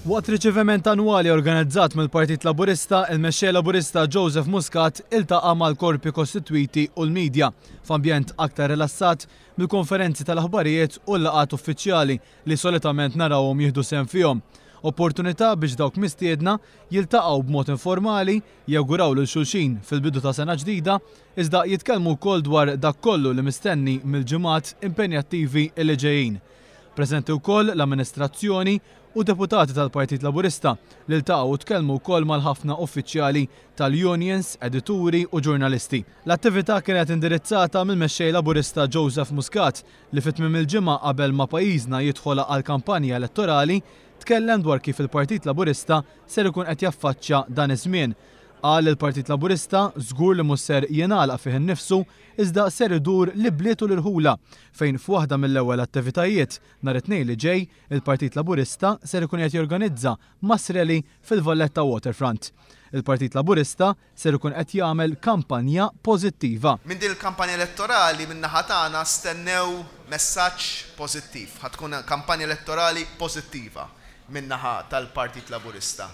Waqt riċeviment annwali organizzat mill-Partit Laburista, il-mexxej Laburista Joseph Muscat iltaqa' mal-korpi kostitwiti u l-midja f'ambjent aktar rilassat mill-konferenzi tal-aħbarijiet u l-laqgħat uffiċjali li solitament narawhom jieħdu sehem fihom. Opportunità biex dawk mistiedna jiltaqgħu b'mod informali, jawguraw lil xulxin fil-bidu ta' sena ġdida, iżda jitkellmu wkoll dwar dak kollu li mistenni mill-ġimgħat impenjattivi li ġejjin. Preżenti wkoll l-amministrazzjoni u deputati tal-Partit Laburista li ltaqgħu u tkellmu wkoll mal-ħafna uffiċjali tal-unions, edituri u ġurnalisti. L-attività kienet indirizzata mill-mexxej Laburista Joseph Muscat li fit-tmiem il-ġimgħa qabel ma pajjiżna jidħol għal kampanja elettorali tkellem dwar kif il-Partit Laburista ser ikun qed jaffaċċja dan iż-żmien. Qal il-Partit Laburista żgur li mhux ser jingħalaq fih innifsu iżda ser idur li bliet u l-irħula fejn f'waħda mill-ewwel attivitajiet nhar it-tnejn li ġej il-Partit Laburista ser ikun qed jorganizza masreli fil-Valletta Waterfront. Il-Partit Laburista ser ikun qed jagħmel kampanja pożittiva. Minn din il-kampanja elettorali min-naħa tagħna stennew messaġġ pożittiv. Ħatkun kampanja elettorali pożittiva min-naħa tal-Partit Laburista.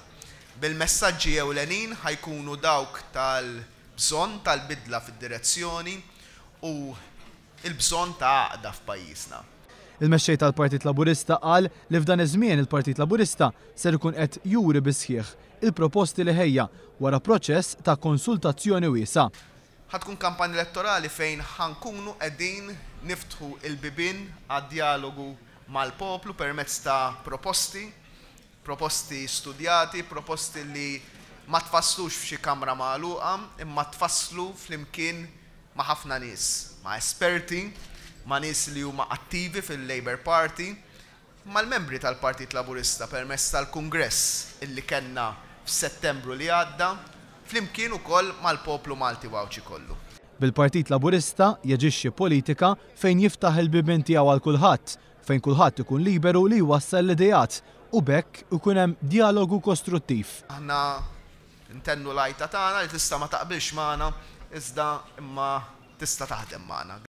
Bil-messaġġi ewlenin ħajkunu dawk tal-bżonn tal-bidla fid-direzzjoni u l-bżonn ta' għaqda f'pajjiżna. Il-mexxej tal-Partit Laburista qal li f'dan iż-żmien il-Partit Laburista ser ikun qed juri bisħieħ il-proposti li ħejja wara proċess ta' konsultazzjoni wiesa'. Ħatkun kampanja elettorali fejn ħankunu qegħdin niftħu il-bibien għad-dialogu mal-poplu permezz ta' proposti studjati, proposti li ma tfasslux f'xi kamra magħluqa, imma tfasslu flimkien ma' ħafna nies, ma' esperti, ma' nies li huma attivi fil-Labour Party, mal-membri tal-Partit Laburista permezz tal-Kungress illi kellna f'Settembru li għadda, flimkien ukoll mal-poplu Malti wawċi kollu. Bil-Partit Laburista jaġixxi politika fejn jiftaħ il-bibien tiegħu għal kulħadd, fejn kulħadd ikun liberu li jwassal l-idejat u bekk ikun hemm dialogu kostruttiv. Aħna intennu l-għajta tagħna li tista' ma taqbilx magħna iżda imma tista' taħdem magħna.